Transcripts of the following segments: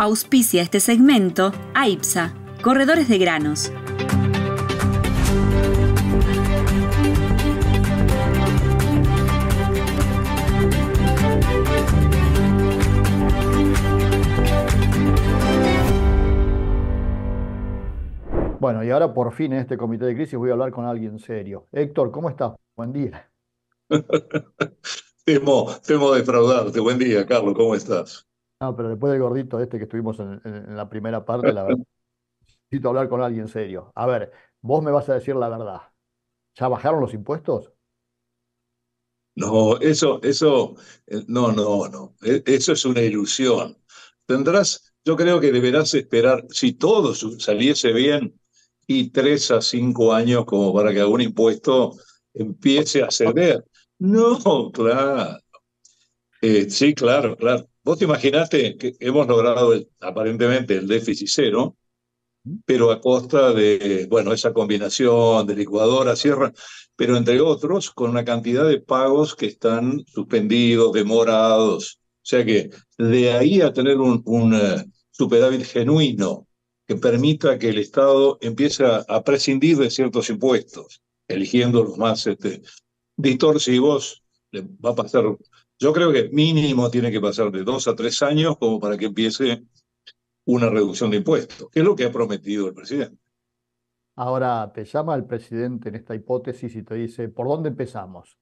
Auspicia este segmento AIPSA, Corredores de Granos. Bueno, y ahora por fin en este comité de crisis voy a hablar con alguien serio. Héctor, ¿cómo estás? Buen día. Temo defraudarte. Buen día, Carlos, ¿cómo estás? No, pero después del gordito este que estuvimos en la primera parte, la verdad, necesito hablar con alguien serio. A ver, vos me vas a decir la verdad. ¿Ya bajaron los impuestos? No, no. Eso es una ilusión. Yo creo que deberás esperar, si todo saliese bien, y 3 a 5 años como para que algún impuesto empiece a ceder. No, claro. Sí, claro, claro. Vos te imaginaste que hemos logrado aparentemente el déficit cero, pero a costa de, bueno, esa combinación de licuadora, sierra, pero entre otros con una cantidad de pagos que están suspendidos, demorados. O sea que de ahí a tener un superávit genuino que permita que el Estado empiece a prescindir de ciertos impuestos, eligiendo los más distorsivos, le va a pasar, yo creo que mínimo tiene que pasar de 2 a 3 años como para que empiece una reducción de impuestos, que es lo que ha prometido el presidente. Ahora te llama el presidente en esta hipótesis y te dice, ¿por dónde empezamos?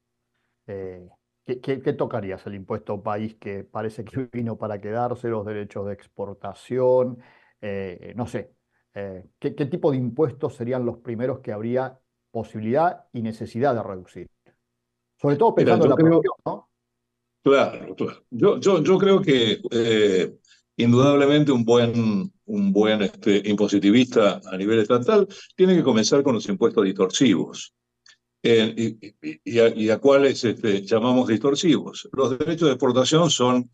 Eh, ¿qué tocarías? El impuesto país que parece que vino para quedarse, los derechos de exportación, no sé. ¿Qué tipo de impuestos serían los primeros que habría posibilidad y necesidad de reducir? Sobre todo Mira, pensando en yo la creo, producción, ¿no? claro, claro. Yo creo que indudablemente un buen impositivista a nivel estatal tiene que comenzar con los impuestos distorsivos. Y a cuáles llamamos distorsivos. Los derechos de exportación son,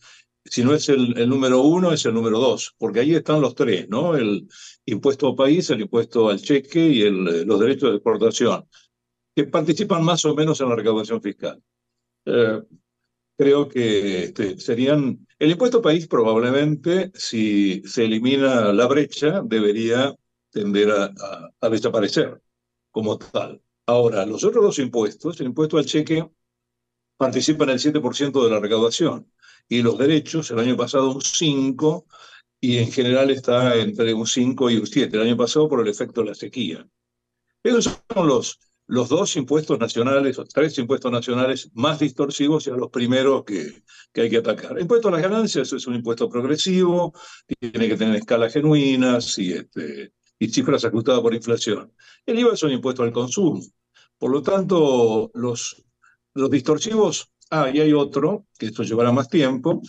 si no es el número uno, es el número dos, porque ahí están los tres, ¿no? El impuesto al país, el impuesto al cheque y los derechos de exportación, que participan más o menos en la recaudación fiscal. Eh, Creo que serían, el impuesto país probablemente, si se elimina la brecha, debería tender a desaparecer como tal. Ahora, los otros dos impuestos, el impuesto al cheque participa en el 7% de la recaudación y los derechos, el año pasado un 5% y en general está entre un 5 y un 7% el año pasado por el efecto de la sequía. Esos son los dos impuestos nacionales, o tres impuestos nacionales más distorsivos y a los primeros que hay que atacar. El impuesto a las ganancias es un impuesto progresivo, tiene que tener escalas genuinas y cifras ajustadas por inflación. El IVA es un impuesto al consumo. Por lo tanto, los distorsivos, y hay otro, que esto llevará más tiempo,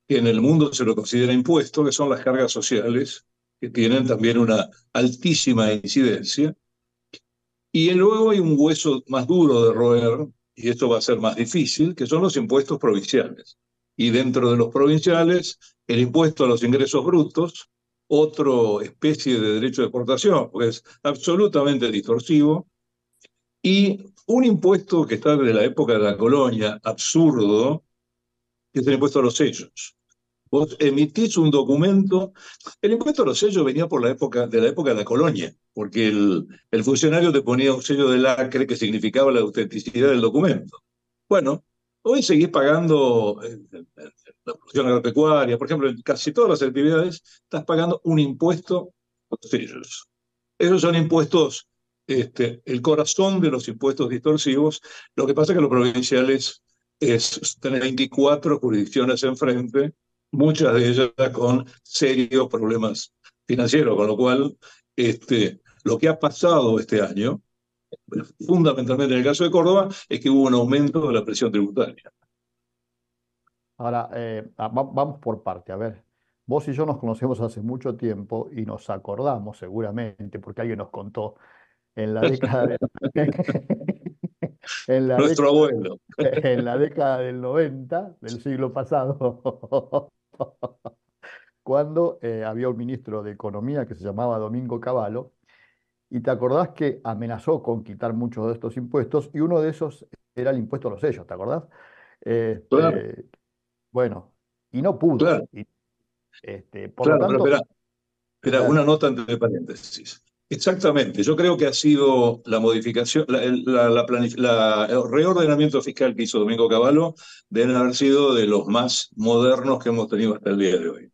que en el mundo se lo considera impuesto, que son las cargas sociales, que tienen también una altísima incidencia y luego hay un hueso más duro de roer, y esto va a ser más difícil, que son los impuestos provinciales. Y dentro de los provinciales, el impuesto a los ingresos brutos, otra especie de derecho de exportación, porque es absolutamente distorsivo, y un impuesto que está desde la época de la colonia, absurdo, que es el impuesto a los sellos. Vos emitís un documento. El impuesto a los sellos venía de la época de la colonia, porque el funcionario te ponía un sello de lacre que significaba la autenticidad del documento. Bueno, hoy seguís pagando la producción agropecuaria, por ejemplo, en casi todas las actividades, estás pagando un impuesto a los sellos. Esos son impuestos, el corazón de los impuestos distorsivos. Lo que pasa es que los provinciales es tener 24 jurisdicciones enfrente, muchas de ellas con serios problemas financieros, con lo cual lo que ha pasado este año, fundamentalmente en el caso de Córdoba, es que hubo un aumento de la presión tributaria. Ahora, vamos por parte. A ver, vos y yo nos conocemos hace mucho tiempo y nos acordamos seguramente, porque alguien nos contó, en la década de- en la Nuestro década, abuelo. en la década del 90 del siglo pasado, cuando había un ministro de Economía que se llamaba Domingo Cavallo, y te acordás que amenazó con quitar muchos de estos impuestos, y uno de esos era el impuesto a los sellos, ¿te acordás? Claro, Este, bueno, y no pudo. claro. Por lo Claro, pero tanto, espera, a ver, una nota entre paréntesis. Exactamente, yo creo que ha sido la modificación, el reordenamiento fiscal que hizo Domingo Cavallo deben haber sido de los más modernos que hemos tenido hasta el día de hoy.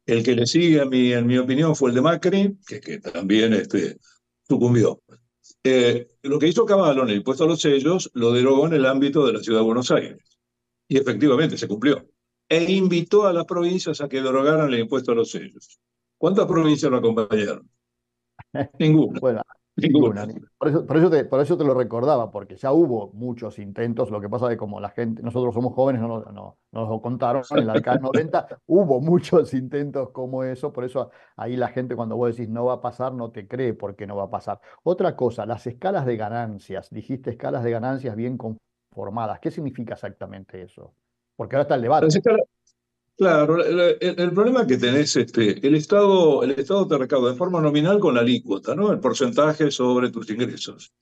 El que le sigue, en mi opinión, fue el de Macri, que también sucumbió. Lo que hizo Cavallo en el impuesto a los sellos lo derogó en el ámbito de la ciudad de Buenos Aires. Y efectivamente se cumplió. E invitó a las provincias a que derogaran el impuesto a los sellos. ¿Cuántas provincias lo acompañaron? Ninguna, bueno, ninguna. ninguna. Por eso te lo recordaba, porque ya hubo muchos intentos. Lo que pasa es que como la gente, nosotros somos jóvenes, no nos lo contaron. En la década del 90 hubo muchos intentos como eso. Por eso ahí la gente cuando vos decís no va a pasar, no te cree porque no va a pasar. Otra cosa, las escalas de ganancias. Dijiste escalas de ganancias bien conformadas. ¿Qué significa exactamente eso? Porque ahora está el debate. Claro, el problema que tenés, el Estado te recauda de forma nominal con la alícuota, ¿no? El porcentaje sobre tus ingresos.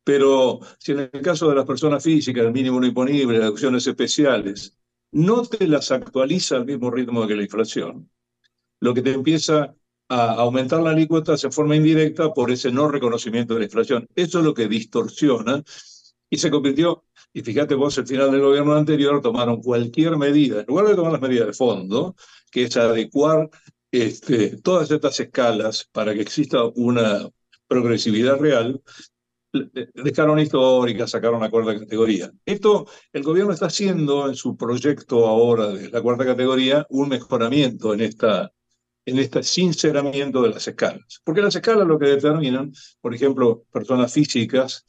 Pero si en el caso de las personas físicas, el mínimo no imponible, las deducciones especiales, no te las actualiza al mismo ritmo que la inflación, lo que te empieza a aumentar la alícuota en forma indirecta por ese no reconocimiento de la inflación. Eso es lo que distorsiona y se convirtió, y fíjate vos, el final del gobierno anterior tomaron cualquier medida, en lugar de tomar las medidas de fondo, que es adecuar todas estas escalas para que exista una progresividad real, dejaron histórica, sacaron la cuarta categoría. Esto, el gobierno está haciendo en su proyecto ahora de la cuarta categoría un mejoramiento en este sinceramiento de las escalas. Porque las escalas lo que determinan, por ejemplo, personas físicas,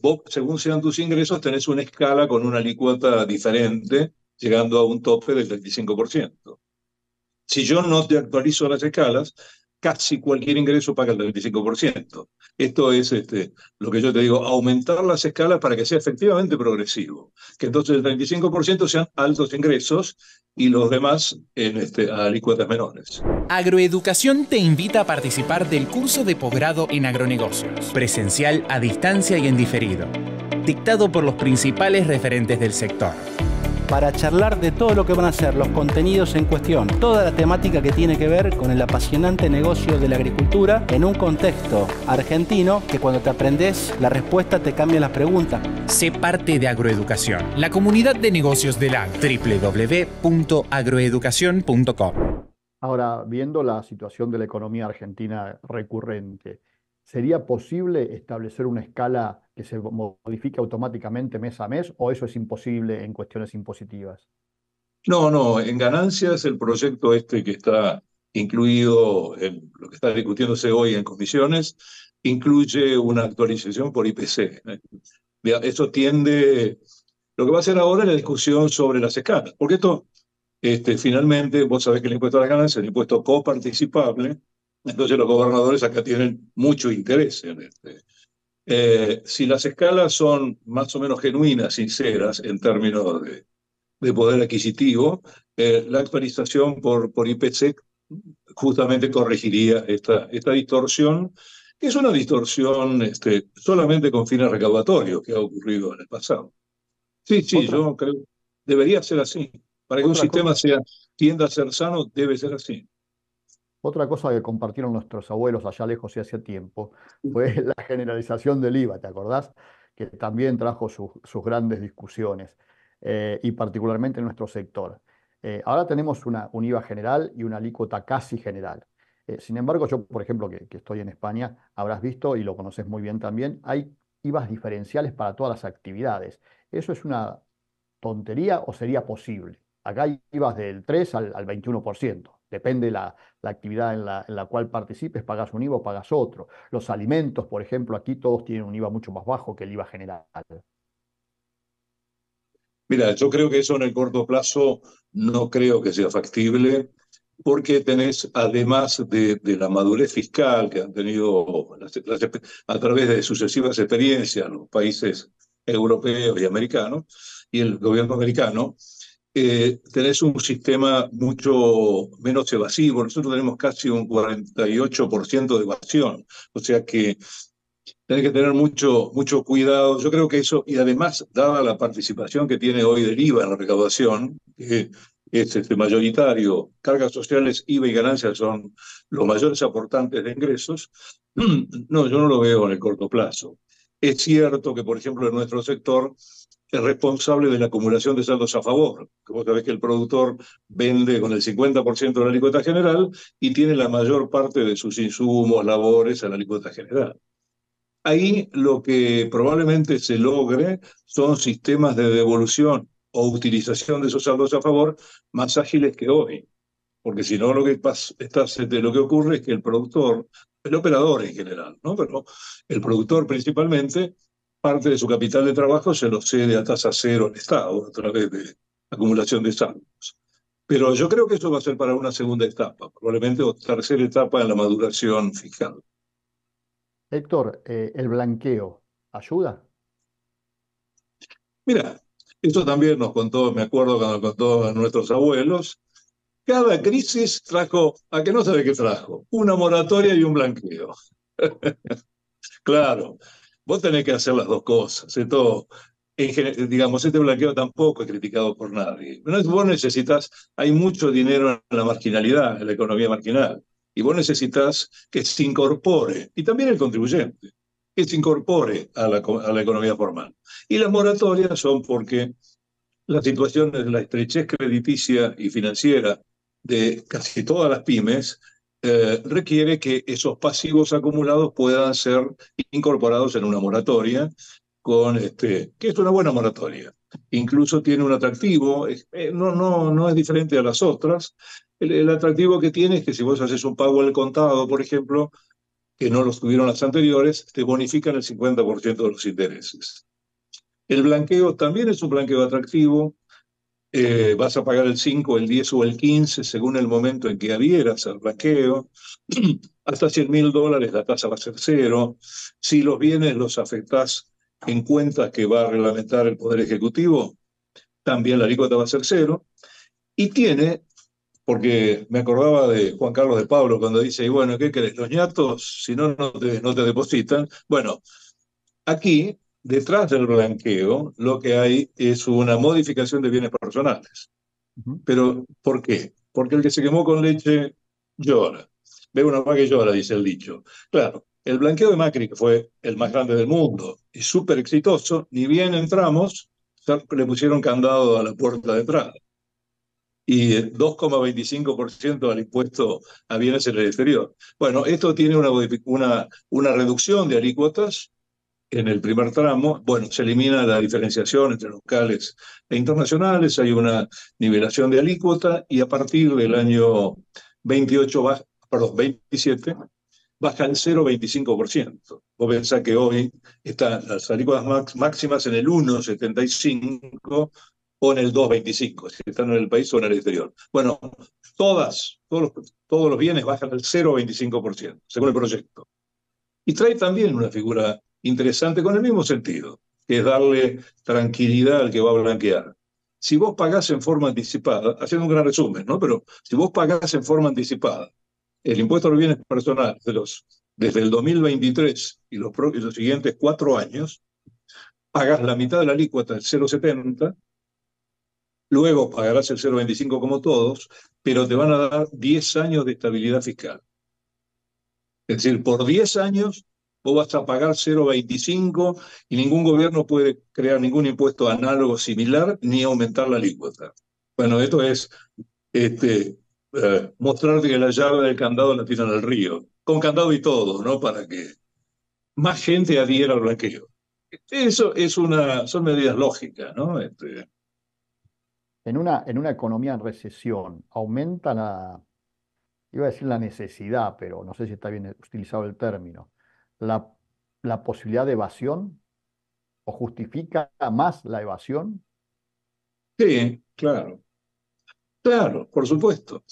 vos, según sean tus ingresos, tenés una escala con una alícuota diferente, llegando a un tope del 35%. Si yo no te actualizo las escalas, casi cualquier ingreso paga el 35%. Esto es lo que yo te digo, aumentar las escalas para que sea efectivamente progresivo. Que entonces el 35% sean altos ingresos y los demás a alícuotas menores. Agroeducación te invita a participar del curso de posgrado en agronegocios, presencial, a distancia y en diferido, dictado por los principales referentes del sector. Para charlar de todo lo que van a ser los contenidos en cuestión, toda la temática que tiene que ver con el apasionante negocio de la agricultura en un contexto argentino que cuando te aprendes la respuesta te cambia las preguntas. Sé parte de Agroeducación, la comunidad de negocios del agro. www.agroeducacion.com. Ahora, viendo la situación de la economía argentina recurrente, ¿sería posible establecer una escala que se modifique automáticamente mes a mes o eso es imposible en cuestiones impositivas? No, en ganancias el proyecto que está incluido en lo que está discutiéndose hoy en comisiones, incluye una actualización por IPC. Eso tiende, lo que va a hacer ahora es la discusión sobre las escalas, porque esto, finalmente, vos sabés que el impuesto a las ganancias es un impuesto coparticipable, entonces los gobernadores acá tienen mucho interés en si las escalas son más o menos genuinas, sinceras, en términos de poder adquisitivo, la actualización por IPC justamente corregiría esta distorsión, que es una distorsión solamente con fines recaudatorios que ha ocurrido en el pasado. Sí, Otra, yo creo que debería ser así. Para que un otra sistema cosa, tienda a ser sano, debe ser así. otra cosa que compartieron nuestros abuelos allá lejos y hace tiempo fue la generalización del IVA, ¿te acordás? Que también trajo sus grandes discusiones, y particularmente en nuestro sector. Ahora tenemos un IVA general y una alícuota casi general. Sin embargo, yo, por ejemplo, que estoy en España, habrás visto, y lo conoces muy bien también, hay IVAs diferenciales para todas las actividades. ¿Eso es una tontería o sería posible? Acá hay IVAs del 3 al 21%. Depende la actividad en la cual participes, pagas un IVA o pagas otro. Los alimentos, por ejemplo, aquí todos tienen un IVA mucho más bajo que el IVA general. Mira, yo creo que eso en el corto plazo no creo que sea factible, porque tenés, además de la madurez fiscal que han tenido a través de sucesivas experiencias los países europeos y americanos, y el gobierno americano, tenés un sistema mucho menos evasivo. Nosotros tenemos casi un 48% de evasión, o sea que tenés que tener mucho cuidado. Yo creo que eso, y además, dada la participación que tiene hoy del IVA en la recaudación, es mayoritario. Cargas sociales, IVA y ganancias son los mayores aportantes de ingresos. No, yo no lo veo en el corto plazo. Es cierto que, por ejemplo, en nuestro sector es responsable de la acumulación de saldos a favor. Vos sabés que el productor vende con el 50% de la alícuota general y tiene la mayor parte de sus insumos, labores a la alícuota general. Ahí lo que probablemente se logre son sistemas de devolución o utilización de esos saldos a favor más ágiles que hoy. Porque si no, lo que ocurre es que el productor, el operador en general, ¿no? Pero el productor principalmente, parte de su capital de trabajo se lo cede a tasa cero al Estado a través de acumulación de saldos. Pero yo creo que eso va a ser para una segunda etapa, probablemente o tercera etapa en la maduración fiscal. Héctor, ¿el blanqueo ayuda? Mira, eso también nos contó, me acuerdo cuando contó a nuestros abuelos. Cada crisis trajo, a que no sabe qué trajo, una moratoria y un blanqueo. Claro, vos tenés que hacer las dos cosas. Esto, digamos, este blanqueo tampoco es criticado por nadie. Vos necesitas, hay mucho dinero en la marginalidad, en la economía marginal, y vos necesitas que se incorpore, y también el contribuyente, que se incorpore a la economía formal. Y las moratorias son porque la situación de la estrechez crediticia y financiera de casi todas las pymes requiere que esos pasivos acumulados puedan ser incorporados en una moratoria, que es una buena moratoria. Incluso tiene un atractivo, no es diferente a las otras. El atractivo que tiene es que si vos haces un pago al contado, por ejemplo, que no los tuvieron las anteriores, te bonifican el 50% de los intereses. El blanqueo también es un blanqueo atractivo. Vas a pagar el 5, el 10 o el 15 según el momento en que adhieras al blanqueo. Hasta $100.000 la tasa va a ser cero. Si los bienes los afectás en cuentas que va a reglamentar el Poder Ejecutivo, también la alícuota va a ser cero. Y tiene, porque me acordaba de Juan Carlos de Pablo cuando dice, y bueno, ¿qué querés? Los ñatos, si no, no te depositan. Bueno, aquí, detrás del blanqueo, lo que hay es una modificación de bienes personales. ¿Pero por qué? Porque el que se quemó con leche llora. Ve una vaca y llora, dice el dicho. Claro, el blanqueo de Macri, que fue el más grande del mundo y súper exitoso, ni bien entramos, le pusieron candado a la puerta de entrada. Y 2,25% al impuesto a bienes en el exterior. Bueno, esto tiene una reducción de alícuotas en el primer tramo. Bueno, se elimina la diferenciación entre locales e internacionales, hay una nivelación de alícuota y a partir del año 27 baja el 0,25%. Vos pensás que hoy están las alícuotas máximas en el 1,75 o en el 2,25, si están en el país o en el exterior. Bueno, todos los bienes bajan al 0,25%, según el proyecto. Y trae también una figura interesante con el mismo sentido, que es darle tranquilidad al que va a blanquear. Si vos pagás en forma anticipada, haciendo un gran resumen, ¿no? Pero si vos pagás en forma anticipada el impuesto a los bienes personales desde el 2023 y los siguientes 4 años, pagás la mitad de la alícuota, el 0,70, luego pagarás el 0,25 como todos, pero te van a dar 10 años de estabilidad fiscal. Es decir, por 10 años vos vas a pagar 0,25 y ningún gobierno puede crear ningún impuesto análogo similar ni aumentar la alícuota. Bueno, esto es mostrarte que la llave del candado la tiran al río, con candado y todo, ¿no? Para que más gente adhiera al blanqueo. Eso son medidas lógicas, ¿no? En una economía en recesión, ¿aumenta iba a decir la necesidad, pero no sé si está bien utilizado el término, la posibilidad de evasión o justifica más la evasión? Sí, claro. Claro, por supuesto.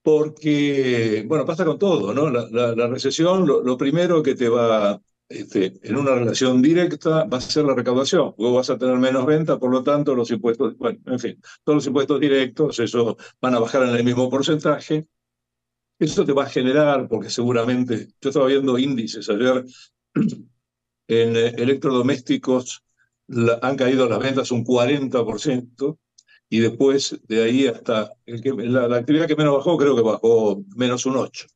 Porque, bueno, pasa con todo, ¿no? La recesión, lo primero que te va, en una relación directa, va a ser la recaudación. Vos vas a tener menos venta, por lo tanto, los impuestos, bueno, en fin, todos los impuestos directos, eso van a bajar en el mismo porcentaje. Eso te va a generar, porque seguramente, yo estaba viendo índices ayer, en electrodomésticos han caído las ventas un 40%, y después de ahí hasta la actividad que menos bajó, creo que bajó menos un 8%,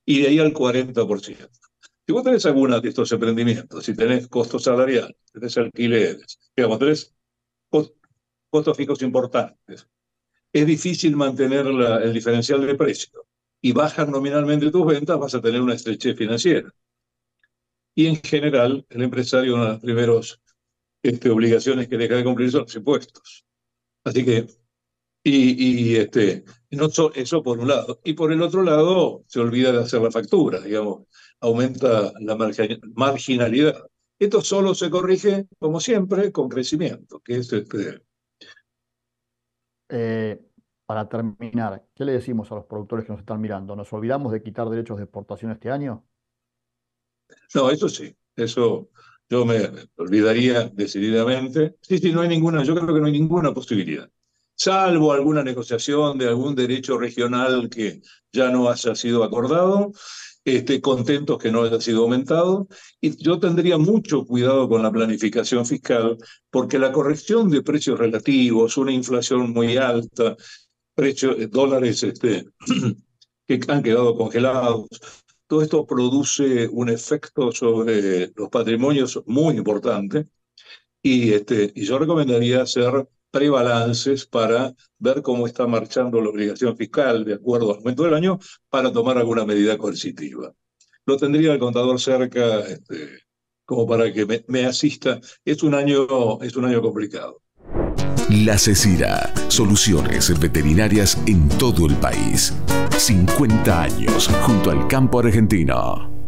y de ahí al 40%. Si vos tenés alguna de estos emprendimientos, si tenés costos salariales, tenés alquileres, digamos, tenés costos fijos importantes, es difícil mantener el diferencial de precio, y bajan nominalmente tus ventas, vas a tener una estrechez financiera. Y en general, el empresario, una de las primeras obligaciones que deja de cumplir son los impuestos. Así que, eso por un lado. Y por el otro lado, se olvida de hacer la factura, digamos, aumenta la marginalidad. Esto solo se corrige, como siempre, con crecimiento, que es Para terminar, ¿qué le decimos a los productores que nos están mirando? ¿Nos olvidamos de quitar derechos de exportación este año? No, eso sí, eso yo me olvidaría decididamente. Sí, no hay ninguna, yo creo que no hay ninguna posibilidad, salvo alguna negociación de algún derecho regional que ya no haya sido acordado, contentos que no haya sido aumentado, y yo tendría mucho cuidado con la planificación fiscal, porque la corrección de precios relativos, una inflación muy alta, dólares que han quedado congelados, todo esto produce un efecto sobre los patrimonios muy importante, y yo recomendaría hacer prebalances para ver cómo está marchando la obligación fiscal de acuerdo al aumento del año para tomar alguna medida coercitiva. Lo tendría el contador cerca como para que me asista. Es un año complicado. La Cecira, soluciones veterinarias en todo el país. 50 años junto al campo argentino.